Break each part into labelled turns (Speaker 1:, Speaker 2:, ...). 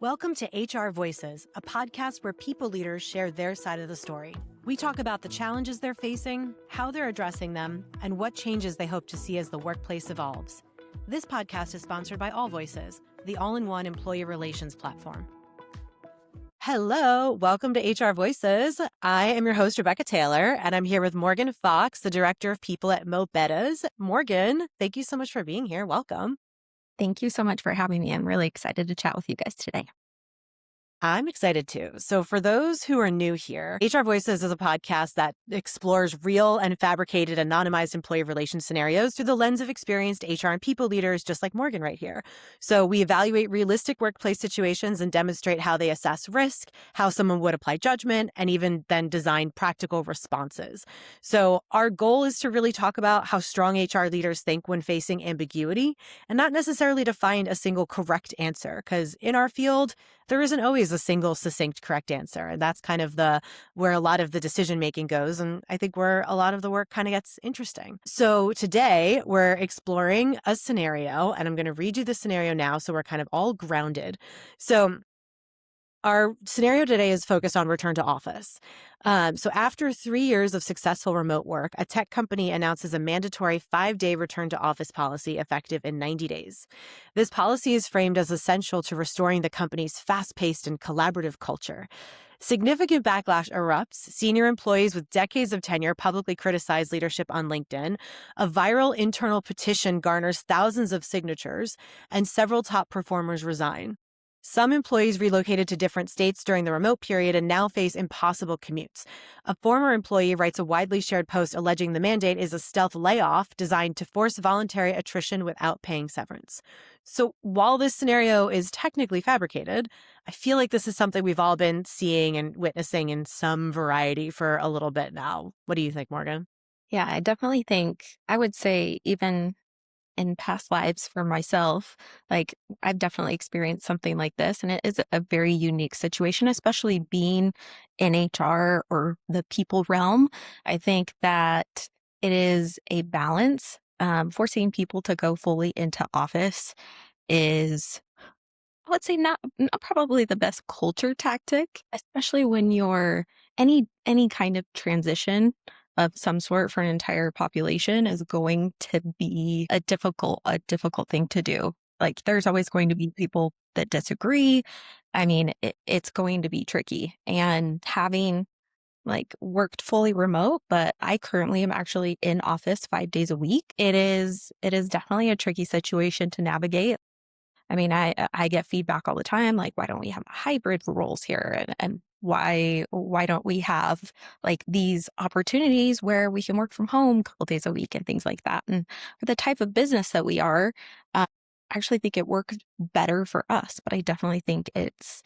Speaker 1: Welcome to HR Voices, a podcast where people leaders share their side of the story. We talk about the challenges they're facing, how they're addressing them, and what changes they hope to see as the workplace evolves. This podcast is sponsored by All Voices, the all-in-one employee relations platform. Hello, welcome to HR Voices. I am your host, Rebecca Taylor, and I'm here with Morgan Fox, the Director of People at Mo Bettas. Morgan, thank you so much for being here. Welcome.
Speaker 2: Thank you so much for having me. I'm really excited to chat with you guys today.
Speaker 1: I'm excited too. So for those who are new here, HR Voices is a podcast that explores real and fabricated anonymized employee relations scenarios through the lens of experienced HR and people leaders, just like Morgan right here. So we evaluate realistic workplace situations and demonstrate how they assess risk, how someone would apply judgment, and even then design practical responses. So our goal is to really talk about how strong HR leaders think when facing ambiguity, and not necessarily to find a single correct answer, because in our field, there isn't always a single succinct correct answer. And that's kind of where a lot of the decision making goes. And I think where a lot of the work kind of gets interesting. So today we're exploring a scenario, and I'm going to read you the scenario now so we're kind of all grounded. So our scenario today is focused on return to office. So after 3 years of successful remote work, a tech company announces a mandatory 5-day return to office policy effective in 90 days. This policy is framed as essential to restoring the company's fast-paced and collaborative culture. Significant backlash erupts. Senior employees with decades of tenure publicly criticize leadership on LinkedIn. A viral internal petition garners thousands of signatures, and several top performers resign. Some employees relocated to different states during the remote period and now face impossible commutes. A former employee writes a widely shared post alleging the mandate is a stealth layoff designed to force voluntary attrition without paying severance. So while this scenario is technically fabricated, I feel like this is something we've all been seeing and witnessing in some variety for a little bit now. What do you think, Morgan?
Speaker 2: Yeah, I definitely think, I would say even in past lives for myself, like I've definitely experienced something like this. And it is a very unique situation, especially being in HR or the people realm. I think that it is a balance. Forcing people to go fully into office is, I would say, not probably the best culture tactic, especially when you're any kind of transition of some sort for an entire population is going to be a difficult thing to do. Like there's always going to be people that disagree. I mean, it's going to be tricky. And having like worked fully remote, but I currently am actually in office 5 days a week. It is definitely a tricky situation to navigate. I mean, I get feedback all the time, like, why don't we have hybrid roles here? And why don't we have like these opportunities where we can work from home a couple days a week and things like that? And for the type of business that we are, I actually think it works better for us, but I definitely think it's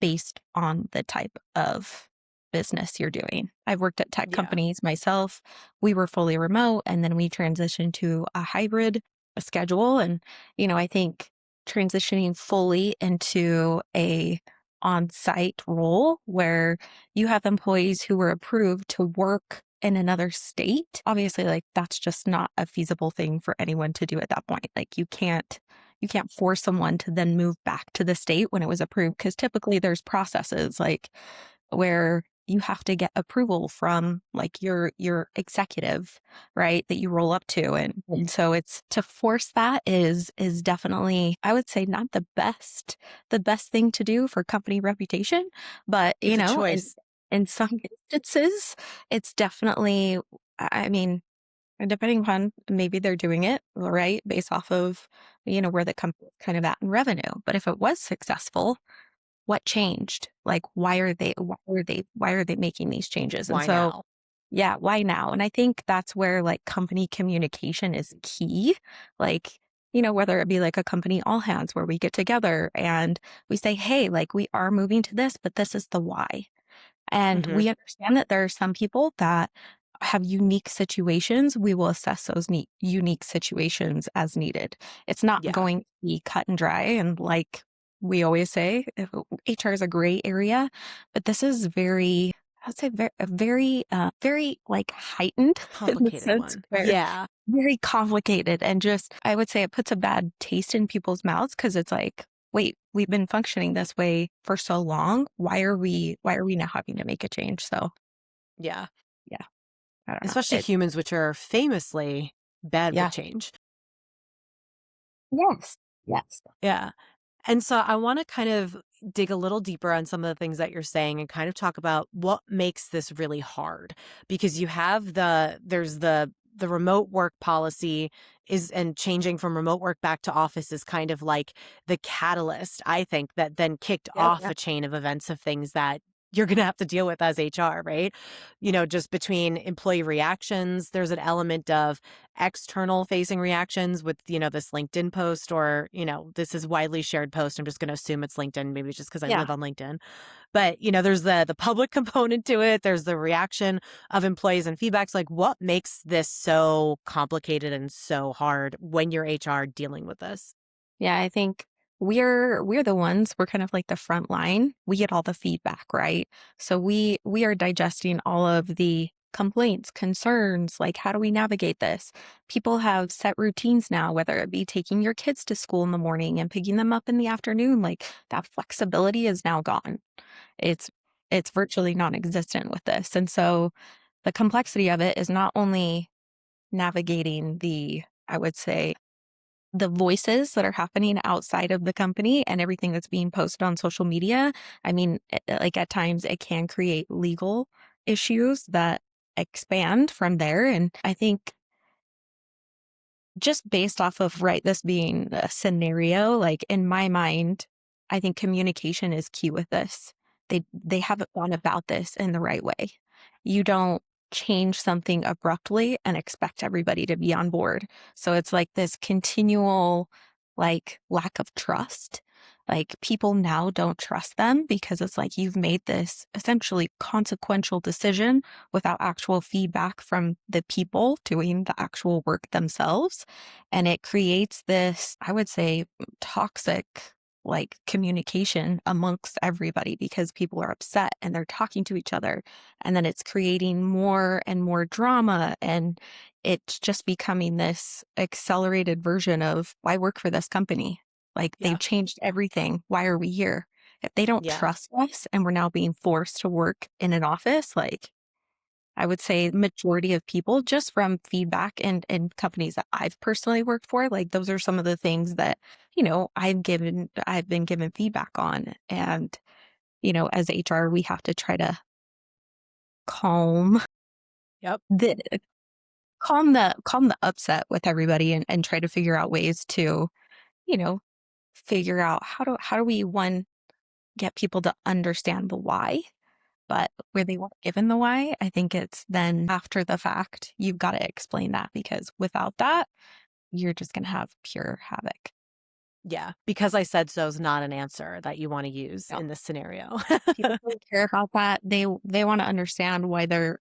Speaker 2: based on the type of business you're doing. I've worked at tech companies myself. We were fully remote and then we transitioned to a hybrid schedule. And, I think transitioning fully into a on-site role where you have employees who were approved to work in another state. Obviously, like that's just not a feasible thing for anyone to do at that point. Like you can't force someone to then move back to the state when it was approved, because typically there's processes like where you have to get approval from like your executive, right, that you roll up to. And so it's to force that is definitely, I would say, not the best thing to do for company reputation. But,
Speaker 1: It's a choice.
Speaker 2: In some instances, it's definitely, I mean, depending upon maybe they're doing it right based off of, where the company's kind of at in revenue. But if it was successful, what changed? Like, why are they making these changes? And
Speaker 1: Why
Speaker 2: so,
Speaker 1: now?
Speaker 2: yeah, why now? And I think that's where like company communication is key. Like, whether it be like a company all hands where we get together and we say, hey, like we are moving to this, but this is the why. And we understand that there are some people that have unique situations. We will assess those unique situations as needed. It's not going to be cut and dry. And like we always say, HR is a gray area, but this is very, I would say, very like heightened,
Speaker 1: Complicated one. Yeah.
Speaker 2: very complicated, and just I would say it puts a bad taste in people's mouths because it's like, wait, we've been functioning this way for so long. Why are we now having to make a change? So
Speaker 1: Yeah.
Speaker 2: yeah, I don't know.
Speaker 1: Especially humans, which are famously bad with
Speaker 2: Yeah.
Speaker 1: change.
Speaker 2: Yes. Yes.
Speaker 1: Yeah. And so I want to kind of dig a little deeper on some of the things that you're saying and kind of talk about what makes this really hard, because you have the remote work policy is, and changing from remote work back to office is kind of like the catalyst, I think, that then kicked
Speaker 2: Yep.
Speaker 1: off a chain of events of things that you're going to have to deal with as HR, right? Just between employee reactions, there's an element of external facing reactions with, this LinkedIn post, or, this is widely shared post. I'm just going to assume it's LinkedIn, maybe just because I
Speaker 2: Yeah.
Speaker 1: live on LinkedIn. But, there's the public component to it. There's the reaction of employees and feedbacks. Like, what makes this so complicated and so hard when you're HR dealing with this?
Speaker 2: Yeah, I think we're the ones, we're kind of like the front line. We get all the feedback, right? So we are digesting all of the complaints, concerns, like how do we navigate this? People have set routines now, whether it be taking your kids to school in the morning and picking them up in the afternoon, like that flexibility is now gone. It's it's virtually non-existent with this. And so the complexity of it is not only navigating I would say, the voices that are happening outside of the company and everything that's being posted on social media. I mean, like at times it can create legal issues that expand from there. And I think just based off of, right, this being a scenario, like in my mind, I think communication is key with this. They haven't gone about this in the right way. You don't change something abruptly and expect everybody to be on board. So it's like this continual like lack of trust. Like people now don't trust them because it's like you've made this essentially consequential decision without actual feedback from the people doing the actual work themselves. And it creates this, I would say, toxic like communication amongst everybody because people are upset and they're talking to each other. And then it's creating more and more drama. And it's just becoming this accelerated version of why work for this company? Like they've
Speaker 1: Yeah.
Speaker 2: changed everything. Why are we here? If they don't
Speaker 1: Yeah.
Speaker 2: trust us and we're now being forced to work in an office, like I would say majority of people just from feedback and companies that I've personally worked for, like those are some of the things that, I've been given feedback on. And, as HR, we have to try to calm
Speaker 1: Yep.
Speaker 2: the calm the upset with everybody and try to figure out ways to, you know, figure out how do we one get people to understand the why. But where they weren't given the why, I think it's then after the fact, you've got to explain that because without that, you're just going to have pure havoc.
Speaker 1: Yeah. Because I said so is not an answer that you want to use
Speaker 2: No,
Speaker 1: in this scenario.
Speaker 2: people don't care about that. They want to understand why their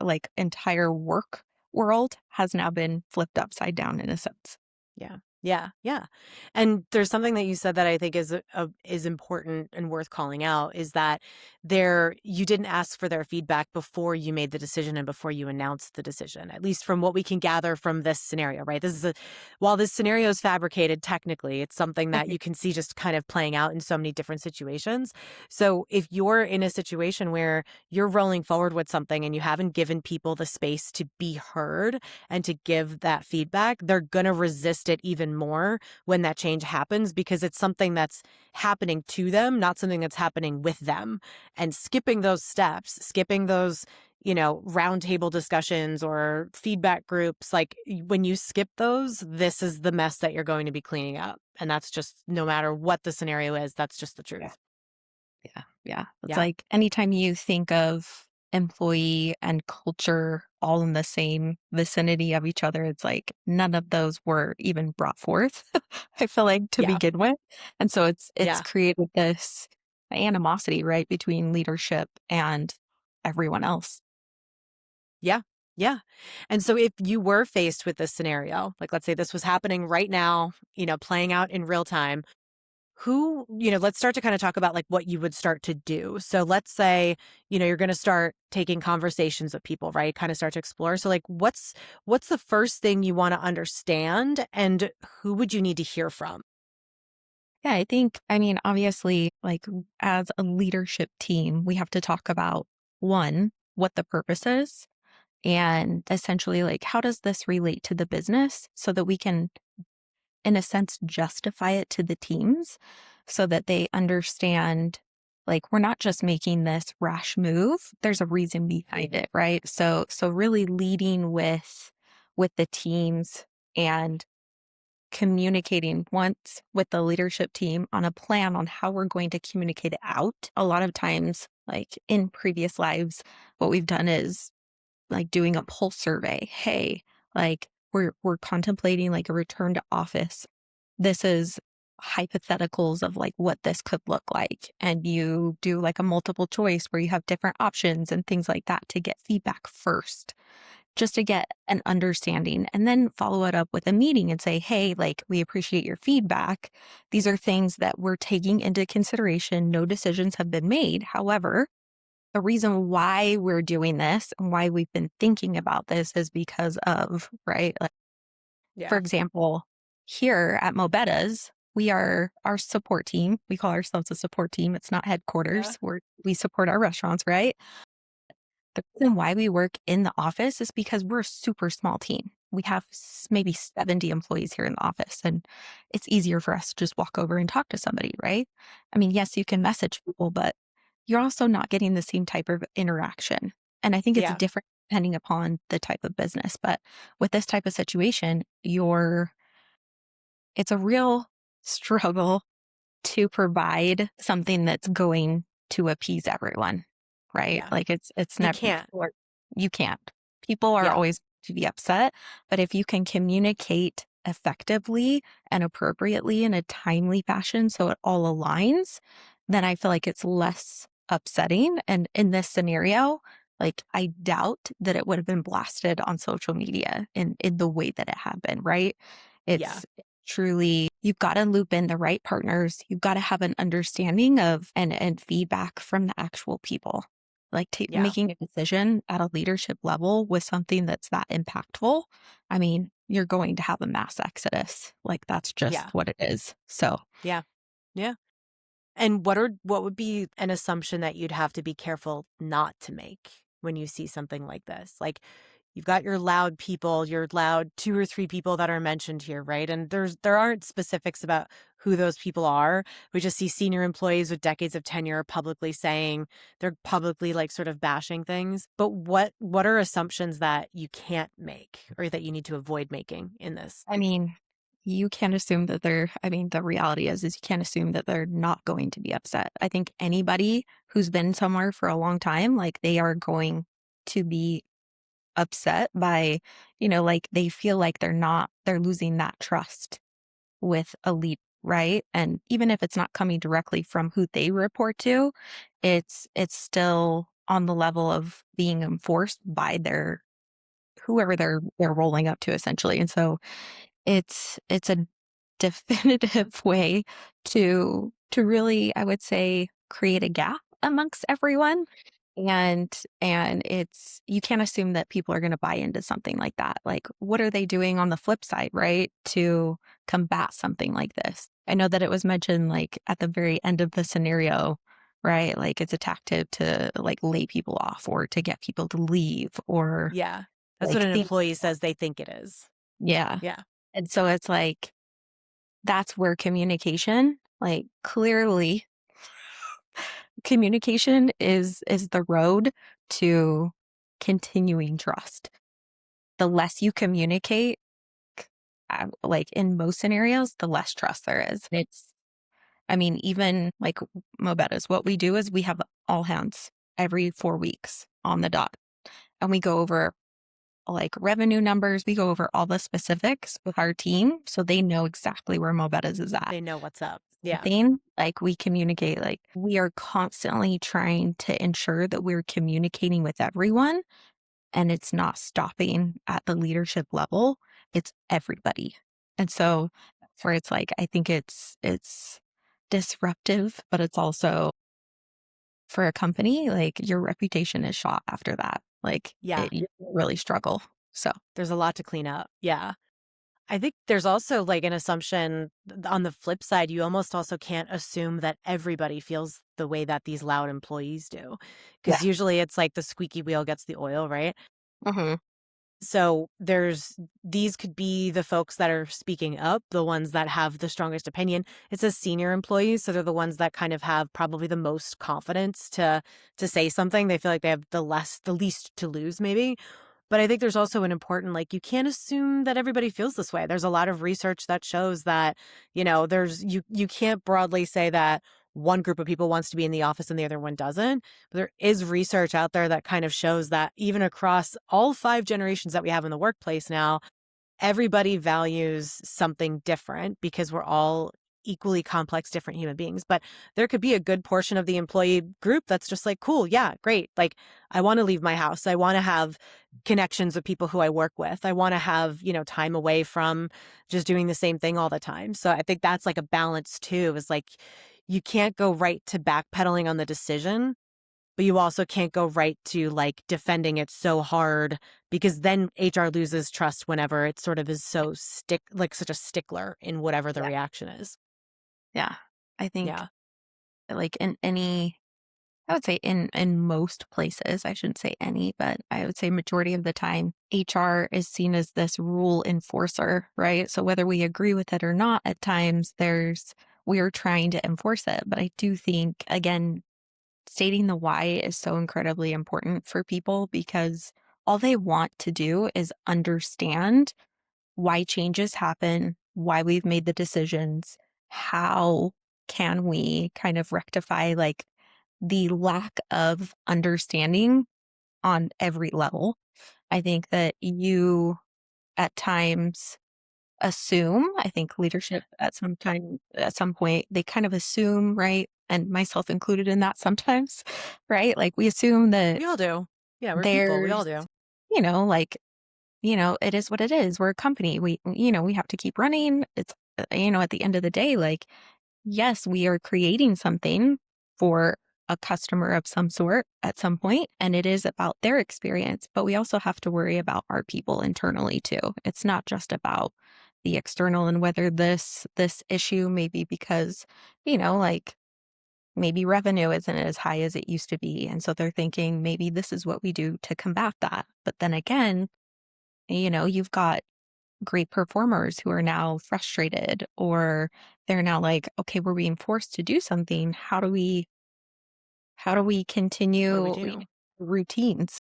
Speaker 2: like entire work world has now been flipped upside down in a sense.
Speaker 1: Yeah. Yeah. Yeah. And there's something that you said that I think is important and worth calling out, is that you didn't ask for their feedback before you made the decision and before you announced the decision, at least from what we can gather from this scenario, right? While this scenario is fabricated, technically, it's something that you can see just kind of playing out in so many different situations. So if you're in a situation where you're rolling forward with something and you haven't given people the space to be heard and to give that feedback, they're going to resist it even more when that change happens, because it's something that's happening to them, not something that's happening with them. And skipping those steps, skipping those, roundtable discussions or feedback groups, like when you skip those, this is the mess that you're going to be cleaning up. And that's just, no matter what the scenario is, that's just the
Speaker 2: Yeah.
Speaker 1: truth.
Speaker 2: Yeah. Yeah. It's
Speaker 1: Yeah.
Speaker 2: like anytime you think of employee and culture all in the same vicinity of each other, it's like none of those were even brought forth, I feel like, to
Speaker 1: Yeah.
Speaker 2: begin with. And so it's
Speaker 1: Yeah.
Speaker 2: created this animosity, right, between leadership and everyone else.
Speaker 1: Yeah. Yeah. And so if you were faced with this scenario, like let's say this was happening right now, playing out in real time, let's start to kind of talk about like what you would start to do. So let's say, you're going to start taking conversations with people, right? Kind of start to explore. So like what's the first thing you want to understand, and who would you need to hear from?
Speaker 2: Yeah, obviously, like as a leadership team, we have to talk about one, what the purpose is, and essentially, like, how does this relate to the business so that we can, in a sense, justify it to the teams so that they understand, like, we're not just making this rash move. There's a reason behind it, right? So really leading with the teams and communicating once with the leadership team on a plan on how we're going to communicate it out. A lot of times, like in previous lives, what we've done is like doing a pulse survey. Hey, like we're contemplating like a return to office. This is hypotheticals of like what this could look like. And you do like a multiple choice where you have different options and things like that to get feedback first, just to get an understanding, and then follow it up with a meeting and say, hey, like, we appreciate your feedback. These are things that we're taking into consideration. No decisions have been made. However, the reason why we're doing this and why we've been thinking about this is because of, right? Like, for
Speaker 1: Yeah.
Speaker 2: example, here at Mo Bettas, we are our support team. We call ourselves a support team. It's not
Speaker 1: Yeah.
Speaker 2: headquarters. We support our restaurants, right? The reason why we work in the office is because we're a super small team. We have maybe 70 employees here in the office, and it's easier for us to just walk over and talk to somebody, right? Yes, you can message people, but you're also not getting the same type of interaction. And I think it's
Speaker 1: Yeah.
Speaker 2: different depending upon the type of business. But with this type of situation, it's a real struggle to provide something that's going to appease everyone, right?
Speaker 1: Yeah.
Speaker 2: Like it's
Speaker 1: You
Speaker 2: never
Speaker 1: can't.
Speaker 2: you can't. People are
Speaker 1: Yeah.
Speaker 2: always to be upset, but if you can communicate effectively and appropriately in a timely fashion so it all aligns, then I feel like it's less upsetting. And in this scenario, like I doubt that it would have been blasted on social media in the way that it had been, right?
Speaker 1: Yeah.
Speaker 2: It's truly, you've got to loop in the right partners. You've got to have an understanding of and feedback from the actual people. Like
Speaker 1: Yeah.
Speaker 2: making a decision at a leadership level with something that's that impactful. You're going to have a mass exodus. Like that's just
Speaker 1: Yeah.
Speaker 2: what it is. So,
Speaker 1: Yeah. Yeah. And what would be an assumption that you'd have to be careful not to make when you see something like this? Like you've got your loud people, your loud 2 or 3 people that are mentioned here, right? And there aren't specifics about who those people are. We just see senior employees with decades of tenure publicly saying they're publicly like sort of bashing things. But what are assumptions that you can't make or that you need to avoid making in this?
Speaker 2: I mean, you can't assume that the reality is you can't assume that they're not going to be upset. I think anybody who's been somewhere for a long time, like they are going to be upset by, like they feel like they're losing that trust with a lead, right? And even if it's not coming directly from who they report to, it's still on the level of being enforced by their whoever they're rolling up to essentially. And so it's a definitive way to really, I would say, create a gap amongst everyone. And it's you can't assume that people are going to buy into something like that. Like, what are they doing on the flip side, right? To combat something like this. I know that it was mentioned like at the very end of the scenario, right? Like it's a tactic to like lay people off or to get people to leave or
Speaker 1: Yeah. That's what
Speaker 2: like
Speaker 1: an
Speaker 2: things
Speaker 1: employee
Speaker 2: like that.
Speaker 1: says they think it is.
Speaker 2: Yeah.
Speaker 1: Yeah.
Speaker 2: And so it's like that's where communication, like clearly communication is the road to continuing trust. The less you communicate, like in most scenarios, the less trust there is. Even like Mo Bettas, what we do is we have all hands every 4 weeks on the dot. And we go over like revenue numbers. We go over all the specifics with our team so they know exactly where Mo Bettas is at.
Speaker 1: They know what's up. Yeah.
Speaker 2: Thing like we communicate, like we are constantly trying to ensure that we're communicating with everyone and it's not stopping at the leadership level, it's everybody. And so that's where it's like I think it's disruptive, but it's also for a company like your reputation is shot after that, like
Speaker 1: Yeah.
Speaker 2: you really struggle. So
Speaker 1: There's a lot to clean up. Yeah. I think there's also like an assumption on the flip side, you almost also can't assume that everybody feels the way that these loud employees do.
Speaker 2: Yeah.
Speaker 1: Because usually it's like the squeaky wheel gets the oil, right?
Speaker 2: Hmm.
Speaker 1: So these could be the folks that are speaking up, the ones that have the strongest opinion. It says senior employees, so they're the ones that kind of have probably the most confidence to say something. They feel like they have the least to lose, maybe. But I think there's also an important, like, you can't assume that everybody feels this way. There's a lot of research that shows that, you can't broadly say that one group of people wants to be in the office and the other one doesn't. But there is research out there that kind of shows that even across all 5 generations that we have in the workplace now, everybody values something different because we're all equally complex, different human beings. But there could be a good portion of the employee group that's just like, cool, yeah, great. Like, I want to leave my house. I want to have connections with people who I work with. I want to have, time away from just doing the same thing all the time. So I think that's like a balance too, is like, you can't go right to backpedaling on the decision, but you also can't go right to like defending it so hard because then HR loses trust whenever it sort of is like such a stickler in whatever the
Speaker 2: Yeah.
Speaker 1: reaction is.
Speaker 2: Yeah. I think
Speaker 1: Yeah.
Speaker 2: like in any, I would say in most places, I shouldn't say any, but I would say majority of the time, HR is seen as this rule enforcer, right? So whether we agree with it or not, at times we're trying to enforce it. But I do think, again, stating the why is so incredibly important for people because all they want to do is understand why changes happen, why we've made the decisions, how can we kind of rectify like the lack of understanding on every level. I think that you at times assume, I think leadership at some point, they kind of assume, right? And myself included in that sometimes, right? Like we assume that
Speaker 1: We all do. Yeah, we're people. We all
Speaker 2: there's,
Speaker 1: do.
Speaker 2: like, it is what it is. We're a company. We have to keep running. It's, at the end of the day, like, yes, we are creating something for a customer of some sort at some point, and it is about their experience, but we also have to worry about our people internally too. It's not just about the external and whether this issue may be because, like maybe revenue isn't as high as it used to be. And so they're thinking maybe this is what we do to combat that. But then again, you've got great performers who are now frustrated or they're now like, okay, we're being forced to do something. How do we
Speaker 1: What do we
Speaker 2: continue
Speaker 1: do?
Speaker 2: routines?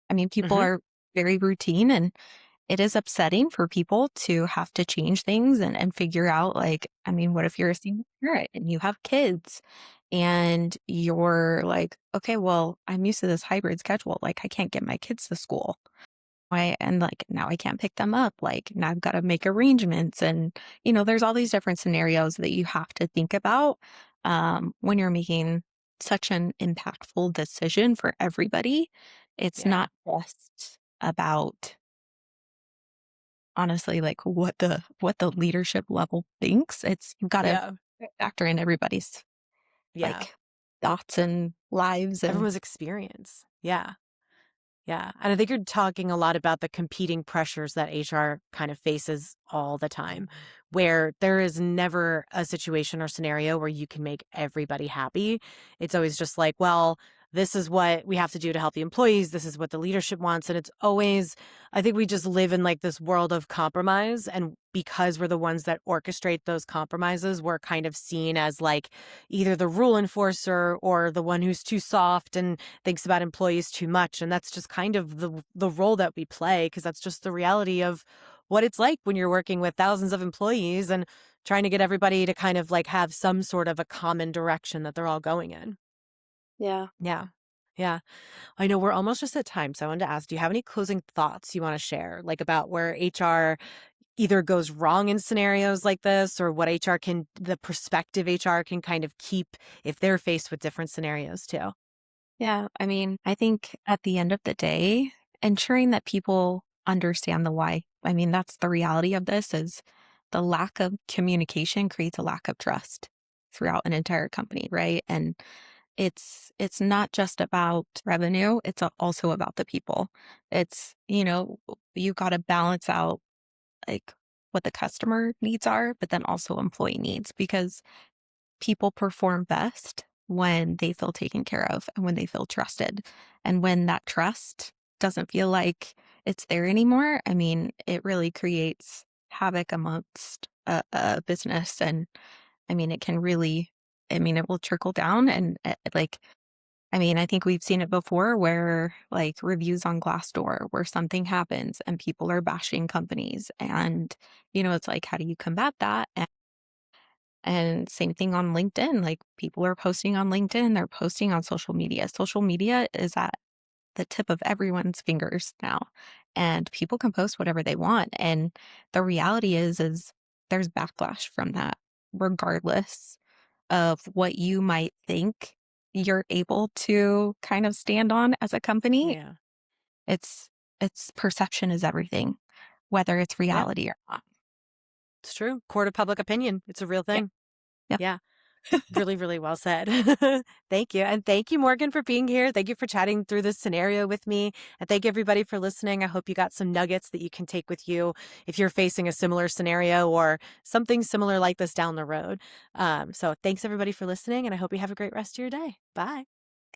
Speaker 2: I mean, people
Speaker 1: Hmm.
Speaker 2: are very routine and it is upsetting for people to have to change things and figure out like, I mean, what if you're a single parent and you have kids and you're like, okay, well, I'm used to this hybrid schedule. Like I can't get my kids to school. Why and, like, now I can't pick them up, like, now I've gotta make arrangements and, there's all these different scenarios that you have to think about, when you're making such an impactful decision for everybody. It's
Speaker 1: Yeah.
Speaker 2: not just about, honestly, like, what the leadership level thinks. It's you've gotta
Speaker 1: Yeah.
Speaker 2: factor in everybody's,
Speaker 1: Yeah.
Speaker 2: like, thoughts and lives and
Speaker 1: Everyone's experience. Yeah. Yeah. And I think you're talking a lot about the competing pressures that HR kind of faces all the time, where there is never a situation or scenario where you can make everybody happy. It's always just like, well, this is what we have to do to help the employees. This is what the leadership wants. And it's always, I think we just live in like this world of compromise. And because we're the ones that orchestrate those compromises, we're kind of seen as like either the rule enforcer or the one who's too soft and thinks about employees too much. And that's just kind of the role that we play because that's just the reality of what it's like when you're working with thousands of employees and trying to get everybody to kind of like have some sort of a common direction that they're all going in.
Speaker 2: Yeah.
Speaker 1: Yeah. Yeah. I know we're almost just at time. So I wanted to ask, do you have any closing thoughts you want to share, like about where HR either goes wrong in scenarios like this or what the perspective HR can kind of keep if they're faced with different scenarios too?
Speaker 2: Yeah, I mean, I think at the end of the day, ensuring that people understand the why. I mean, that's the reality of this is the lack of communication creates a lack of trust throughout an entire company, right? And it's not just about revenue, it's also about the people. It's, you got to balance out like what the customer needs are, but then also employee needs, because people perform best when they feel taken care of and when they feel trusted. And when that trust doesn't feel like it's there anymore, I mean, it really creates havoc amongst a business. And I mean, it can really, I mean, it will trickle down. And like, I mean, I think we've seen it before where like reviews on Glassdoor, where something happens and people are bashing companies. And, it's like, how do you combat that? And same thing on LinkedIn, like people are posting on LinkedIn, they're posting on social media. Social media is at the tip of everyone's fingers now, and people can post whatever they want. And the reality is there's backlash from that, regardless of what you might think you're able to kind of stand on as a company.
Speaker 1: Yeah.
Speaker 2: It's perception is everything, whether it's
Speaker 1: Yeah.
Speaker 2: reality or not.
Speaker 1: It's true. Court of public opinion. It's a real
Speaker 2: Yeah.
Speaker 1: thing.
Speaker 2: Yeah.
Speaker 1: Yeah. Really, really well said. Thank you. And thank you, Morgan, for being here. Thank you for chatting through this scenario with me. And thank everybody for listening. I hope you got some nuggets that you can take with you if you're facing a similar scenario or something similar like this down the road. So thanks everybody for listening, and I hope you have a great rest of your day. Bye.